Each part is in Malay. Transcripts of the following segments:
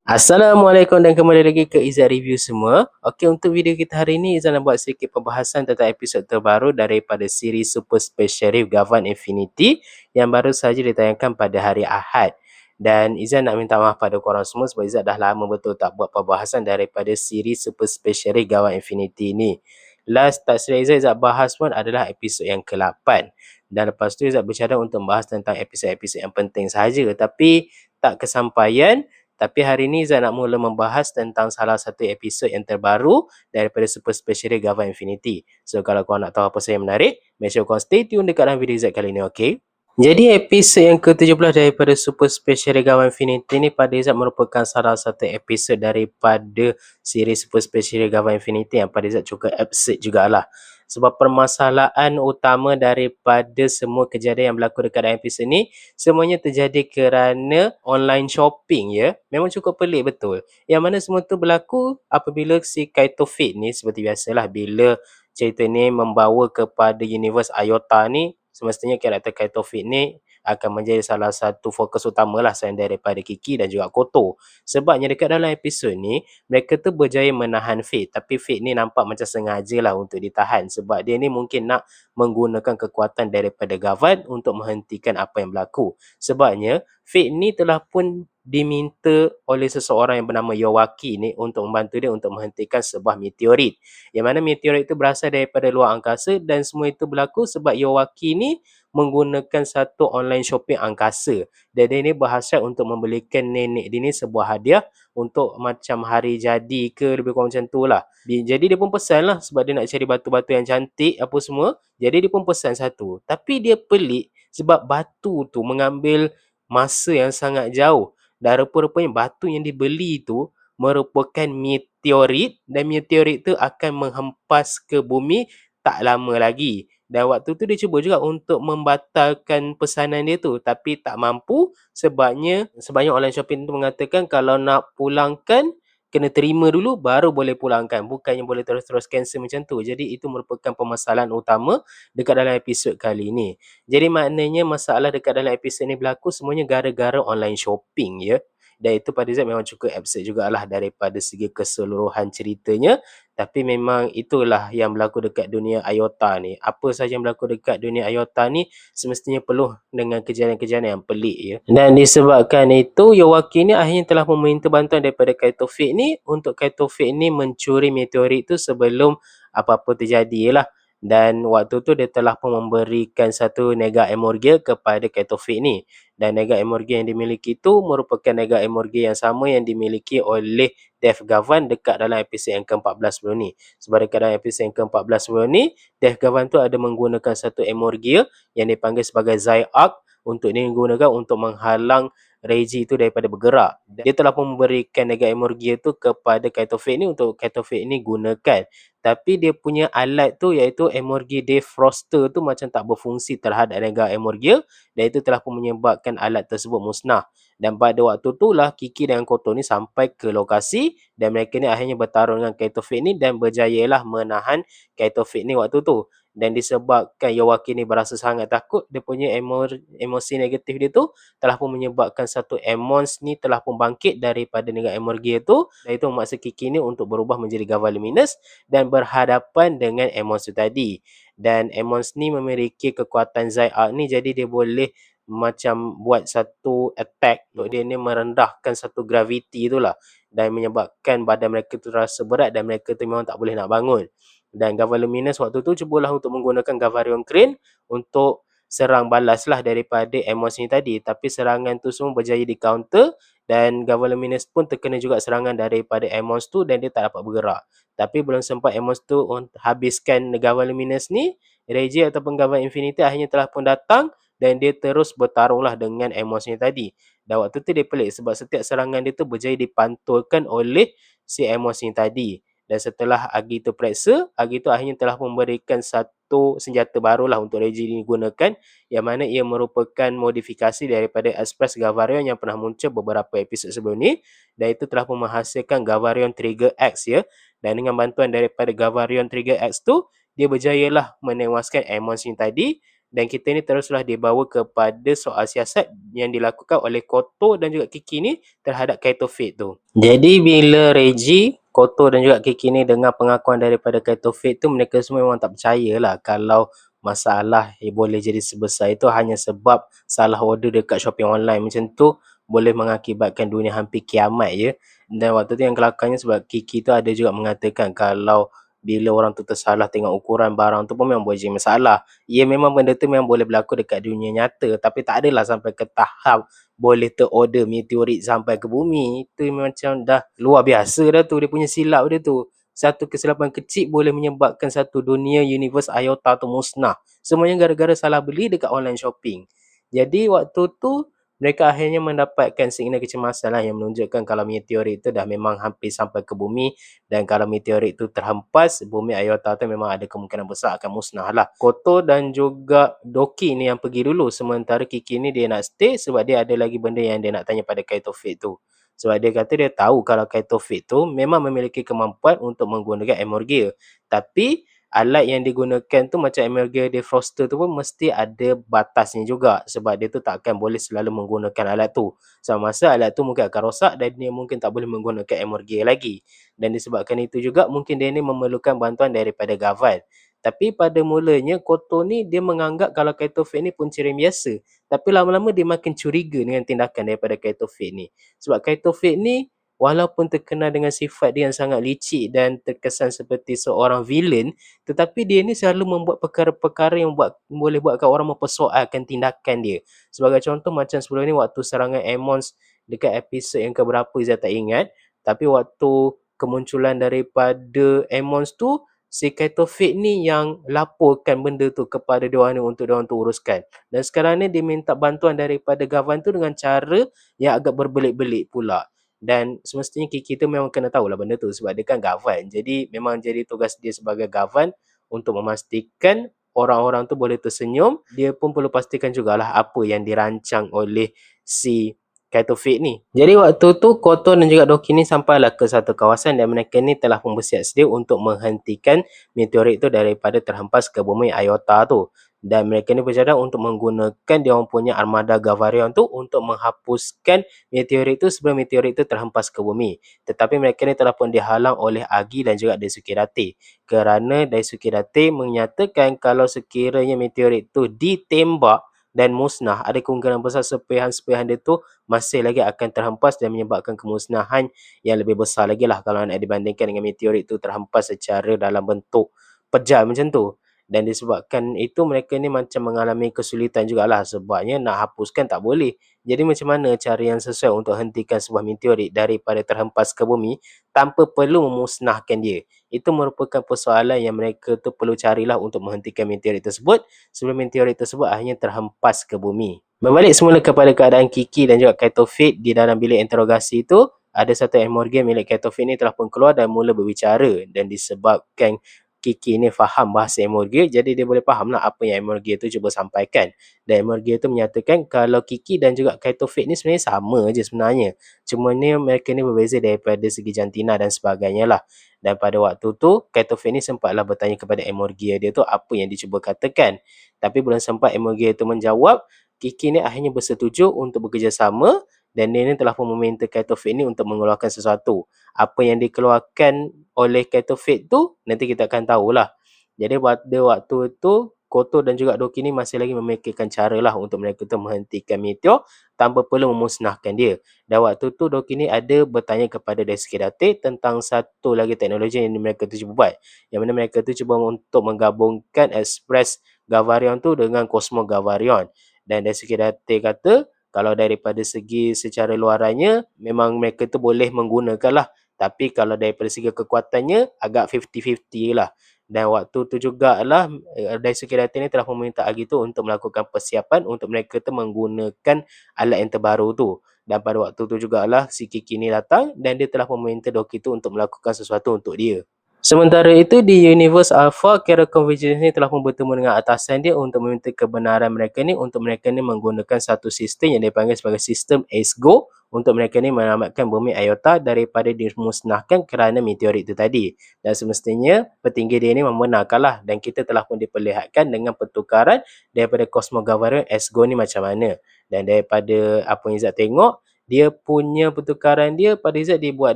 Assalamualaikum dan kembali lagi ke Izzat Review semua. Okey, untuk video kita hari ini Izzat nak buat sedikit pembahasan tentang episod terbaru daripada siri Super Special Sheriff Gavan Infinity yang baru saja ditayangkan pada hari Ahad. Dan Izzat nak minta maaf pada korang semua sebab Izzat dah lama betul tak buat pembahasan daripada siri Super Special Sheriff Gavan Infinity ni. Last tak silap Izzat bahas pun adalah episod yang ke-8. Dan lepas tu Izzat bercadang untuk membahas tentang episod-episod yang penting sahaja, tapi tak kesampaian. Tapi hari ini Zat nak mula membahas tentang salah satu episod yang terbaru daripada Super Special Gavan Infinity. So kalau korang nak tahu apa sahaja yang menarik, make sure korang stay tune dekat dalam video Zat kali ini, okay? Jadi episod yang ke-17 daripada Super Special Gavan Infinity ni pada Zat merupakan salah satu episod daripada siri Super Special Gavan Infinity yang pada Zat cukup absurd jugalah. Sebab permasalahan utama daripada semua kejadian yang berlaku dekat dalam episod ni semuanya terjadi kerana online shopping ya. Memang cukup pelik betul. Yang mana semua tu berlaku apabila si Kaito Fate ni seperti biasalah bila cerita ni membawa kepada universe Iota ni, semestinya karakter Kaito Fate ni akan menjadi salah satu fokus utama lah selain daripada Kiki dan juga Koto. Sebabnya dekat dalam episod ni mereka tu berjaya menahan Fate, tapi Fate ni nampak macam sengaja lah untuk ditahan sebab dia ni mungkin nak menggunakan kekuatan daripada Gavan untuk menghentikan apa yang berlaku. Sebabnya Fate ni telah pun diminta oleh seseorang yang bernama Yowaki ni untuk membantu dia untuk menghentikan sebuah meteorit. Yang mana meteorit itu berasal daripada luar angkasa dan semua itu berlaku sebab Yowaki ni menggunakan satu online shopping angkasa. Dan dia ni berhasrat untuk membelikan nenek dia ni sebuah hadiah untuk macam hari jadi ke lebih kurang macam tu lah. Jadi dia pun pesan lah sebab dia nak cari batu-batu yang cantik apa semua. Jadi dia pun pesan satu. Tapi dia pelik sebab batu tu mengambil masa yang sangat jauh. Dan rupa-rupanya batu yang dibeli tu merupakan meteorit dan meteorit tu akan menghempas ke bumi tak lama lagi. Dan waktu tu dia cuba juga untuk membatalkan pesanan dia tu tapi tak mampu sebabnya online shopping tu mengatakan kalau nak pulangkan kena terima dulu baru boleh pulangkan, bukannya boleh terus-terus cancel macam tu. Jadi itu merupakan permasalahan utama dekat dalam episod kali ni. Jadi maknanya masalah dekat dalam episod ni berlaku semuanya gara-gara online shopping ya. Dan itu pada Zat memang cukup absurd jugalah daripada segi keseluruhan ceritanya. Tapi memang itulah yang berlaku dekat dunia Iota ni. Apa sahaja yang berlaku dekat dunia Iota ni semestinya penuh dengan kejadian-kejadian yang pelik ya. Dan disebabkan itu Yowaki ni akhirnya telah meminta bantuan daripada Kaito Fate ni untuk Kaito Fate ni mencuri meteorit tu sebelum apa-apa terjadi lah. Dan waktu tu dia telah pun memberikan satu Nega Emorgia kepada Kaito Fate ni. Dan Nega Emorgia yang dimiliki itu merupakan Nega Emorgia yang sama yang dimiliki oleh Death Gavan dekat dalam episod yang ke-14 sebelum ni. Sebab dekat dalam episod yang ke-14 sebelum ni, Death Gavan tu ada menggunakan satu Emorgia yang dipanggil sebagai Zyark untuk digunakan untuk menghalang Reiji itu daripada bergerak. Dia telah pun memberikan Nega Emorgia tu kepada Kaito Fate ni untuk Kaito Fate ni gunakan. Tapi dia punya alat tu iaitu Emorgia Defroster tu macam tak berfungsi terhadap Nega Emorgia dan itu telah pun menyebabkan alat tersebut musnah. Dan pada waktu itulah Kiki dan Koto ni sampai ke lokasi dan mereka ni akhirnya bertarung dengan Kaito Fate ni dan berjayalah menahan Kaito Fate ni waktu tu. Dan disebabkan Yowaki ni berasa sangat takut, dia punya emosi negatif dia tu telah pun menyebabkan satu Emons ni telah pun bangkit daripada Nega Emorgia tu. Dan itu memaksa Kiki ni untuk berubah menjadi Gava Luminous dan berhadapan dengan Emons tu tadi. Dan Emons ni memiliki kekuatan Zyark ni jadi dia boleh macam buat satu attack untuk dia ni merendahkan satu gravity tu lah dan menyebabkan badan mereka tu rasa berat dan mereka tu memang tak boleh nak bangun. Dan Gava Luminous waktu tu cubalah untuk menggunakan Gavarion Crane untuk serang balas lah daripada Amos ni tadi, tapi serangan tu semua berjaya di counter dan Gava Luminous pun terkena juga serangan daripada Amos tu dan dia tak dapat bergerak. Tapi belum sempat Amos tu habiskan Gava Luminous ni, Reiji ataupun Gava Infinity akhirnya telah pun datang dan dia terus bertarunglah dengan Amos ni tadi. Dan waktu tu dia pelik sebab setiap serangan dia tu berjaya dipantulkan oleh si Amos ni tadi. Dan setelah Agito periksa, Agito akhirnya telah memberikan satu senjata barulah untuk Reiji digunakan yang mana ia merupakan modifikasi daripada Express Gavarion yang pernah muncul beberapa episod sebelum ni dan itu telah menghasilkan Gavarion Trigger X ya. Dan dengan bantuan daripada Gavarion Trigger X tu, dia berjayalah menewaskan Amos ni tadi Dan kita ni teruslah dibawa kepada soal siasat yang dilakukan oleh Koto dan juga Kiki ni terhadap Kaito Fate tu. Jadi bila Reiji, Koto dan juga Kiki ni dengar pengakuan daripada Kaito Fate tu, mereka semua memang tak percayalah kalau masalah boleh jadi sebesar itu hanya sebab salah order dekat shopping online macam tu boleh mengakibatkan dunia hampir kiamat je. Dan waktu tu yang kelakarnya sebab Kiki tu ada juga mengatakan kalau bila orang tu tersalah tengok ukuran barang tu pun memang boleh jadi masalah. Ya memang benda tu memang boleh berlaku dekat dunia nyata, tapi tak adalah sampai ke tahap boleh terorder meteorit sampai ke bumi. Itu macam dah luar biasa dah tu, dia punya silap dia tu. Satu kesilapan kecil boleh menyebabkan satu dunia universe IOTA tu musnah. Semuanya gara-gara salah beli dekat online shopping. Jadi waktu tu mereka akhirnya mendapatkan signal kecemasan lah yang menunjukkan kalau meteorit itu dah memang hampir sampai ke bumi, dan kalau meteorit itu terhempas, bumi IOTA tu memang ada kemungkinan besar akan musnah lah. Koto dan juga Doki ni yang pergi dulu, sementara Kiki ni dia nak stay sebab dia ada lagi benda yang dia nak tanya pada Kaito Fate tu. Sebab dia kata dia tahu kalau Kaito Fate tu memang memiliki kemampuan untuk menggunakan Emerald Gear. Tapi alat yang digunakan tu macam Emerald Gear Defroster tu pun mesti ada batasnya juga, sebab dia tu tak akan boleh selalu menggunakan alat tu. Sama masa alat tu mungkin akan rosak dan dia mungkin tak boleh menggunakan Emerald Gear lagi. Dan disebabkan itu juga mungkin dia ni memerlukan bantuan daripada Gavan. Tapi pada mulanya Koto ni dia menganggap kalau Kaito Fate ni puncerin biasa. Tapi lama-lama dia makin curiga dengan tindakan daripada Kaito Fate ni. Sebab Kaito Fate ni walaupun terkenal dengan sifat dia yang sangat licik dan terkesan seperti seorang villain, tetapi dia ni selalu membuat perkara-perkara yang boleh buatkan orang mempersoalkan tindakan dia. Sebagai contoh macam sebelum ni waktu serangan Emmons dekat episod yang keberapa saya tak ingat, tapi waktu kemunculan daripada Emmons tu, si Kaito Fate ni yang laporkan benda tu kepada diorang ni untuk diorang tu uruskan. Dan sekarang ni dia minta bantuan daripada Gavan tu dengan cara yang agak berbelit-belit pula. Dan semestinya Kiki tu memang kena tahulah benda tu sebab dia kan Gavan. Jadi memang jadi tugas dia sebagai Gavan untuk memastikan orang-orang tu boleh tersenyum. Dia pun perlu pastikan jugalah apa yang dirancang oleh si Kaito Fate ni. Jadi waktu tu Koto dan juga Doki ni sampailah ke satu kawasan dan mereka ni telah pun bersiap sedia untuk menghentikan meteorit tu daripada terhempas ke bumi IOTA tu. Dan mereka ni bercadang untuk menggunakan dia orang punya armada Gavarion tu untuk menghapuskan meteorit tu sebelum meteorit tu terhempas ke bumi. Tetapi mereka ni telah pun dihalang oleh Agi dan juga Daisuke Date. Kerana Daisuke Date menyatakan kalau sekiranya meteorit tu ditembak dan musnah, ada kemungkinan besar serpihan-serpihan dia tu masih lagi akan terhempas dan menyebabkan kemusnahan yang lebih besar lagi lah kalau nak dibandingkan dengan meteorit tu terhempas secara dalam bentuk pejal macam tu. Dan disebabkan itu mereka ni macam mengalami kesulitan jugalah sebabnya nak hapuskan tak boleh. Jadi macam mana cara yang sesuai untuk hentikan sebuah meteorit daripada terhempas ke bumi tanpa perlu memusnahkan dia? Itu merupakan persoalan yang mereka tu perlu carilah untuk menghentikan meteorit tersebut sebelum meteorit tersebut akhirnya terhempas ke bumi. Berbalik semula kepada keadaan Kiki dan juga Kaito Fate di dalam bilik interogasi itu, ada satu Emerald Gear milik Kaito Fate ni telah pun keluar dan mula berbicara, dan disebabkan Kiki ni faham bahasa Emerald Gear, jadi dia boleh faham lah apa yang Emerald Gear tu cuba sampaikan. Dan Emerald Gear tu menyatakan kalau Kiki dan juga Kaito Fate ni sebenarnya sama je sebenarnya. Cuma ni mereka ni berbeza daripada segi jantina dan sebagainya lah. Dan pada waktu tu, Kaito Fate ni sempatlah bertanya kepada Emerald Gear dia tu apa yang dia cuba katakan. Tapi belum sempat Emerald Gear tu menjawab, Kiki ni akhirnya bersetuju untuk bekerjasama dan dia ni telah pun meminta Kaito Fate ni untuk mengeluarkan sesuatu. Apa yang dikeluarkan oleh Kaito Fate tu nanti kita akan tahulah. Jadi pada waktu tu Koto dan juga Doki ni masih lagi memikirkan cara lah untuk mereka tu menghentikan meteor tanpa perlu memusnahkan dia. Dan waktu tu Doki ni ada bertanya kepada Daisuke Date tentang satu lagi teknologi yang mereka tu cuba buat. Yang mana mereka tu cuba untuk menggabungkan Express Gavarion tu dengan Cosmo Gavarion. Dan Daisuke Date kata kalau daripada segi secara luarannya memang mereka tu boleh menggunakan lah. Tapi kalau daripada segi kekuatannya agak 50-50 lah. Dan waktu tu jugalah Daisuke Date ni telah meminta Agi tu untuk melakukan persiapan untuk mereka tu menggunakan alat yang terbaru tu. Dan pada waktu tu jugalah si Kiki ni datang dan dia telah meminta Doki tu untuk melakukan sesuatu untuk dia. Sementara itu di Universe Alpha, Carol Convergence ni telah pun bertemu dengan atasan dia untuk meminta kebenaran mereka ni untuk mereka ni menggunakan satu sistem yang dipanggil sebagai sistem Ace Go untuk mereka ni menyelamatkan bumi Iota daripada dimusnahkan kerana meteorit itu tadi. Dan semestinya petinggi dia ni membenarkanlah, dan kita telah pun diperlihatkan dengan pertukaran daripada Cosmogoverno Esgo ni macam mana. Dan daripada apa yang Izzat tengok, dia punya pertukaran dia pada Izzat dibuat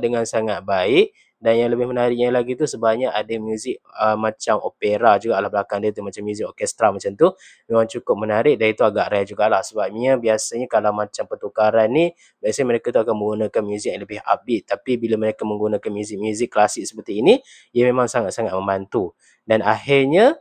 dengan sangat baik. Dan yang lebih menariknya lagi tu sebenarnya ada muzik macam opera juga lah belakang dia tu, macam muzik orkestra macam tu. Memang cukup menarik, dan itu agak rare jugalah, sebabnya biasanya kalau macam pertukaran ni biasanya mereka tu akan menggunakan muzik yang lebih upbeat, tapi bila mereka menggunakan muzik-muzik klasik seperti ini, ia memang sangat-sangat membantu. Dan akhirnya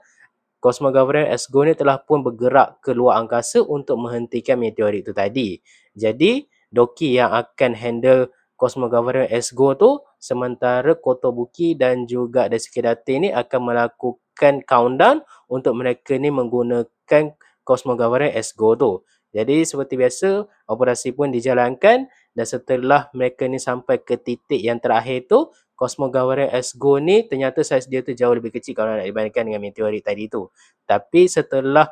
Cosmogoverno Esgo ni telah pun bergerak ke luar angkasa untuk menghentikan meteorit itu tadi. Jadi Doki yang akan handle Cosmogoverno Esgo tu, sementara Kotobuki dan juga Daisuke Date ni akan melakukan countdown untuk mereka ni menggunakan Cosmogoverno Esgo tu. Jadi seperti biasa, operasi pun dijalankan, dan setelah mereka ni sampai ke titik yang terakhir tu, Cosmogoverno Esgo ni ternyata saiz dia tu jauh lebih kecil kalau nak dibandingkan dengan meteorit tadi tu. Tapi setelah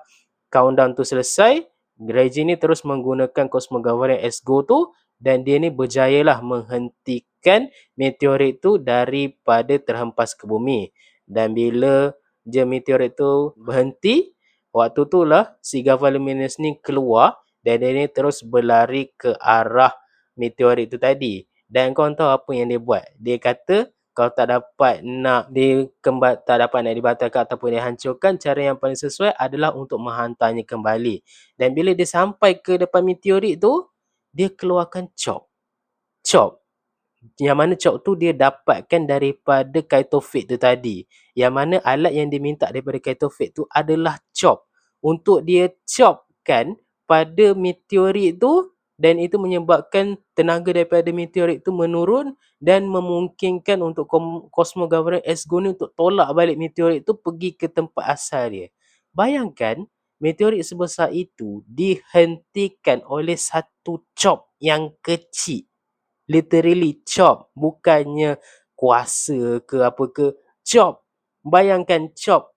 countdown tu selesai, Reiji ni terus menggunakan Cosmogoverno Esgo tu, dan dia ni berjayalah menghentikan meteorit tu daripada terhempas ke bumi. Dan bila je meteorit tu berhenti, waktu tu lah si Gavan Lumineous ni keluar, dan dia ni terus berlari ke arah meteorit tu tadi. Dan kau tahu apa yang dia buat? Dia kata kalau tak dapat nak dibatalkan ataupun dihancurkan, cara yang paling sesuai adalah untuk menghantarnya kembali. Dan bila dia sampai ke depan meteorit tu, dia keluarkan chop. Yang mana chop tu dia dapatkan daripada Kaito Fate tu tadi. Yang mana alat yang dia minta daripada Kaito Fate tu adalah chop. Untuk dia chopkan pada meteorit tu, dan itu menyebabkan tenaga daripada meteorit tu menurun dan memungkinkan untuk Cosmogoverno Esgo ni untuk tolak balik meteorit tu pergi ke tempat asal dia. Bayangkan, meteorit sebesar itu dihentikan oleh satu chop yang kecil. Literally chop, bukannya kuasa ke apa ke, chop. Bayangkan chop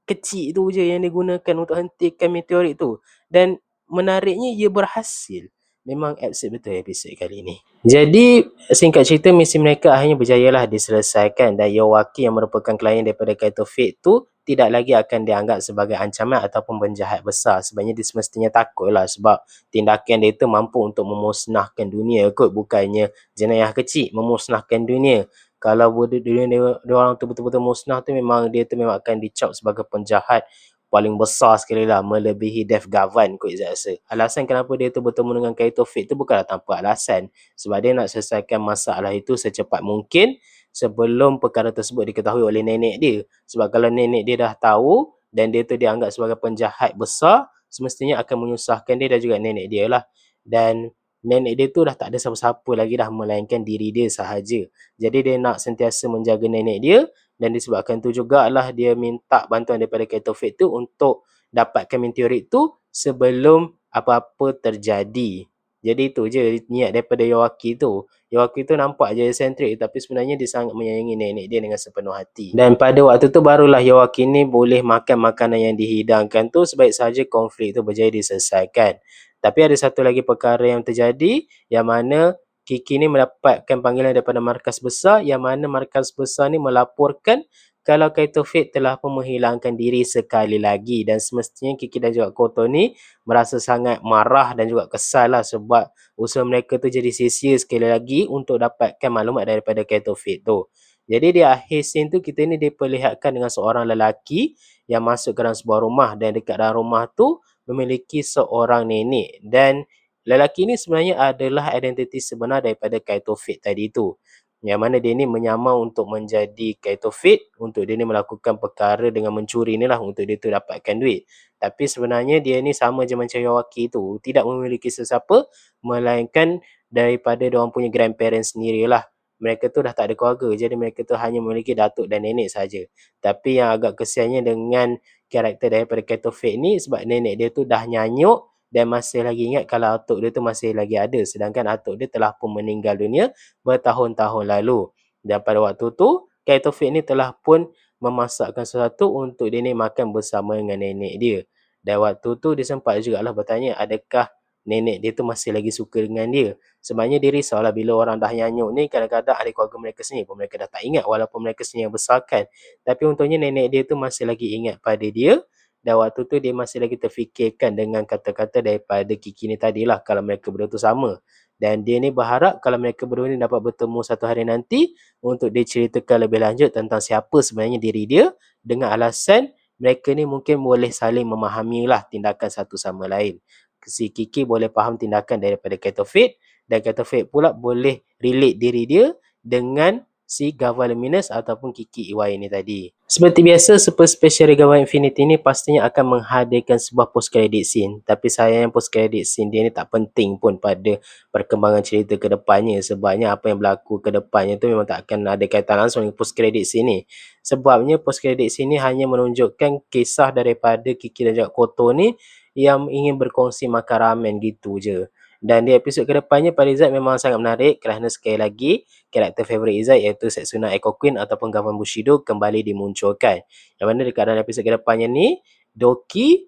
kecil tu je yang digunakan untuk hentikan meteorit tu. Dan menariknya ia berhasil. Memang absurd betul episod kali ni. Jadi singkat cerita, misi mereka akhirnya berjayalah diselesaikan, dan Yowaki yang merupakan klien daripada Kaito Fate tu tidak lagi akan dianggap sebagai ancaman ataupun penjahat besar. Sebenarnya dia semestinya takutlah, sebab tindakan dia tu mampu untuk memusnahkan dunia kot, bukannya jenayah kecil memusnahkan dunia. Kalau dunia dia orang tu betul-betul musnah tu, memang dia tu memang akan dicap sebagai penjahat paling besar sekali lah, melebihi Def Gavan kot Izzat rasa. Alasan kenapa dia tu bertemu dengan Kaito Fate tu bukanlah tanpa alasan, sebab dia nak selesaikan masalah itu secepat mungkin sebelum perkara tersebut diketahui oleh nenek dia. Sebab kalau nenek dia dah tahu dan dia tu dianggap sebagai penjahat besar, semestinya akan menyusahkan dia dan juga nenek dia lah. Dan nenek dia tu dah tak ada siapa-siapa lagi dah melainkan diri dia sahaja. Jadi dia nak sentiasa menjaga nenek dia, dan disebabkan tu jugalah dia minta bantuan daripada Kaito Fate tu untuk dapatkan meteorit tu sebelum apa-apa terjadi. Jadi itu je niat daripada Yowaki tu. Yowaki tu nampak je eccentric, tapi sebenarnya dia sangat menyayangi nenek dia dengan sepenuh hati. Dan pada waktu tu barulah Yowaki ni boleh makan makanan yang dihidangkan tu, sebaik saja konflik tu berjaya diselesaikan. Tapi ada satu lagi perkara yang terjadi, yang mana Kiki ni mendapatkan panggilan daripada markas besar, yang mana markas besar ni melaporkan kalau Kaito Fate telah pun menghilangkan diri sekali lagi. Dan semestinya Kiki dan juga Koto ni merasa sangat marah dan juga kesal lah, sebab usaha mereka tu jadi sia-sia sekali lagi untuk dapatkan maklumat daripada Kaito Fate tu. Jadi di akhir scene tu, kita ni diperlihatkan dengan seorang lelaki yang masuk ke dalam sebuah rumah, dan dekat dalam rumah tu memiliki seorang nenek. Dan lelaki ni sebenarnya adalah identiti sebenar daripada Kaito Fate tadi tu, yang mana dia ni menyamar untuk menjadi Kaito Fate, untuk dia ni melakukan perkara dengan mencuri ni lah, untuk dia tu dapatkan duit. Tapi sebenarnya dia ni sama je macam Yowaki tu, tidak memiliki sesiapa melainkan daripada diorang punya grandparents sendirilah. Mereka tu dah tak ada keluarga, jadi mereka tu hanya memiliki datuk dan nenek saja. Tapi yang agak kesiannya dengan karakter daripada Kaito Fate ni, sebab nenek dia tu dah nyanyuk dan masih lagi ingat kalau atuk dia tu masih lagi ada, sedangkan atuk dia telah pun meninggal dunia bertahun-tahun lalu. Dan pada waktu tu, Kaito Fate ni telah pun memasakkan sesuatu untuk dia ni makan bersama dengan nenek dia. Dan waktu tu dia sempat jugalah bertanya, adakah nenek dia tu masih lagi suka dengan dia. Sebabnya dia risaulah bila orang dah nyanyuk ni, kadang-kadang ahli keluarga mereka sendiri pun mereka dah tak ingat walaupun mereka sendiri yang besarkan. Tapi untungnya nenek dia tu masih lagi ingat pada dia, dan waktu tu dia masih lagi terfikirkan dengan kata-kata daripada Kiki ni tadilah kalau mereka berdua tu sama. Dan dia ni berharap kalau mereka berdua ni dapat bertemu satu hari nanti untuk diceritakan lebih lanjut tentang siapa sebenarnya diri dia, dengan alasan mereka ni mungkin boleh saling memahami lah tindakan satu sama lain. Si Kiki boleh faham tindakan daripada Ketofit, dan Ketofit pula boleh relate diri dia dengan si Gava Luminous ataupun Kiki EY ni tadi. Seperti biasa, Super Special Gava Infinity ni pastinya akan menghadirkan sebuah post credit scene. Tapi sayang post credit scene dia ni tak penting pun pada perkembangan cerita ke depannya. Sebabnya apa yang berlaku ke depannya tu memang tak akan ada kaitan langsung dengan post credit scene ni. Sebabnya post credit scene ni hanya menunjukkan kisah daripada Kiki dan juga Koto ni yang ingin berkongsi makan ramen gitu je. Dan di episod kedepannya pada Izzat memang sangat menarik kerana sekali lagi karakter favourite Izzat iaitu Setsuna Echo Queen ataupun Gavan Bushido kembali dimunculkan. Yang mana dekat dalam episod kedepannya ni, Doki,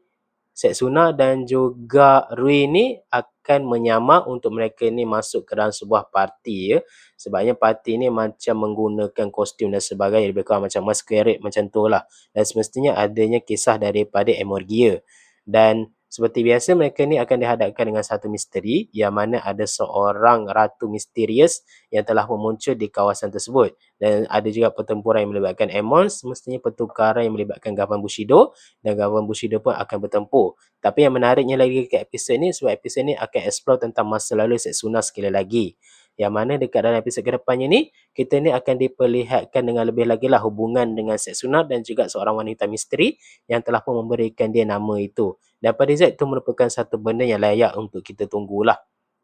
Setsuna dan juga Rui ni akan menyamak untuk mereka ni masuk ke dalam sebuah parti ya. Sebabnya parti ni macam menggunakan kostum dan sebagainya, lebih kurang macam masquerade macam tu lah. Dan semestinya adanya kisah daripada Emorgia. Dan seperti biasa mereka ni akan dihadapkan dengan satu misteri yang mana ada seorang ratu misterius yang telah memuncul di kawasan tersebut. Dan ada juga pertempuran yang melibatkan Emon, semestinya pertukaran yang melibatkan Gavan Bushido, dan Gavan Bushido pun akan bertempur. Tapi yang menariknya lagi ke episod ni, sebab episod ni akan explore tentang masa lalu Setsuna sekali lagi. Yang mana dekat dalam episod kedepannya ni, kita ni akan diperlihatkan dengan lebih lagi lah hubungan dengan Setsuna dan juga seorang wanita misteri yang telah pun memberikan dia nama itu. Dan pada Izzat itu merupakan satu benda yang layak untuk kita tunggulah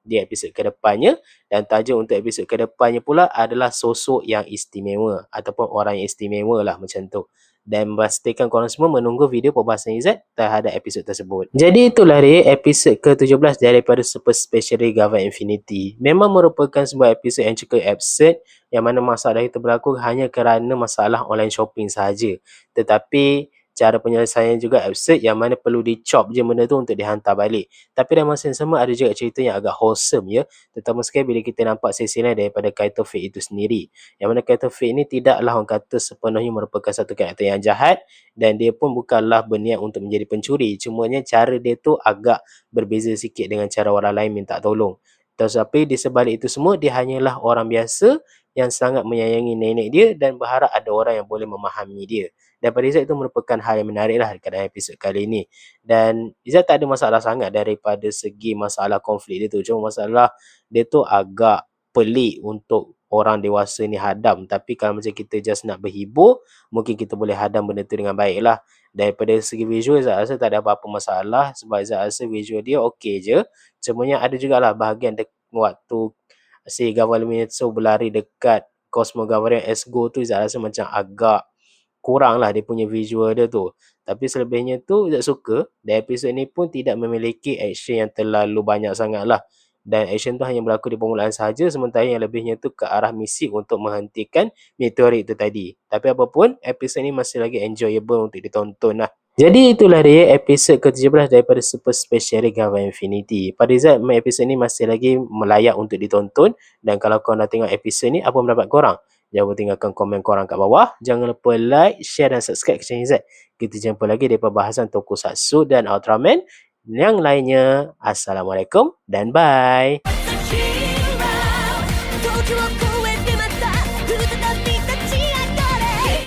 di episod kedepannya. Dan tajuk untuk episod kedepannya pula adalah sosok yang istimewa ataupun orang yang istimewa lah macam tu. Dan pastikan korang semua menunggu video perbahasan Izzat terhadap episod tersebut. Jadi itulah dia episod ke-17 daripada Super Special Gava Infinity. Memang merupakan sebuah episod yang cukup absurd, yang mana masalah itu berlaku hanya kerana masalah online shopping sahaja. Tetapi cara penyelesaian juga absurd, yang mana perlu dicop je benda tu untuk dihantar balik. Tapi dalam masa yang sama ada juga cerita yang agak wholesome ya. Terutama sekali bila kita nampak sesi lain daripada Kaito Fate itu sendiri. Yang mana Kaito Fate ni tidaklah orang kata sepenuhnya merupakan satu karakter yang jahat, dan dia pun bukanlah berniat untuk menjadi pencuri. Cumanya cara dia tu agak berbeza sikit dengan cara orang lain minta tolong. Tetapi di sebalik itu semua, dia hanyalah orang biasa yang sangat menyayangi nenek dia dan berharap ada orang yang boleh memahami dia. Dan pada Izzat itu merupakan hal yang menarik lah dekat dalam episod kali ini. Dan Izzat tak ada masalah sangat daripada segi masalah konflik dia tu. Cuma masalah dia tu agak pelik untuk orang dewasa ni hadam. Tapi kalau macam kita just nak berhibur, mungkin kita boleh hadam benda tu dengan baik lah. Daripada segi visual, Izzat rasa tak ada apa-apa masalah. Sebab Izzat rasa visual dia okey je. Cumanya ada jugalah bahagian waktu si Gava Luminous berlari dekat Cosmo Gavarian S-Go tu, Izzat rasa macam agak kurang lah dia punya visual dia tu. Tapi selebihnya tu Izzat suka. Dan episod ni pun tidak memiliki action yang terlalu banyak sangat lah. Dan action tu hanya berlaku di permulaan sahaja, sementara yang lebihnya tu ke arah misi untuk menghentikan meteorit tu tadi. Tapi apapun, episod ni masih lagi enjoyable untuk ditonton lah. Jadi itulah dia episod ke-17 daripada Super Special Gava Infinity. Pada Izzat, episod ni masih lagi melayak untuk ditonton. Dan kalau korang dah tengok episod ni, apa pendapat korang? Jangan lupa tinggalkan komen korang kat bawah. Jangan lupa like, share dan subscribe ke channel Izzat. Kita jumpa lagi di pembahasan Tokusatsu dan Ultraman yang lainnya. Assalamualaikum dan bye.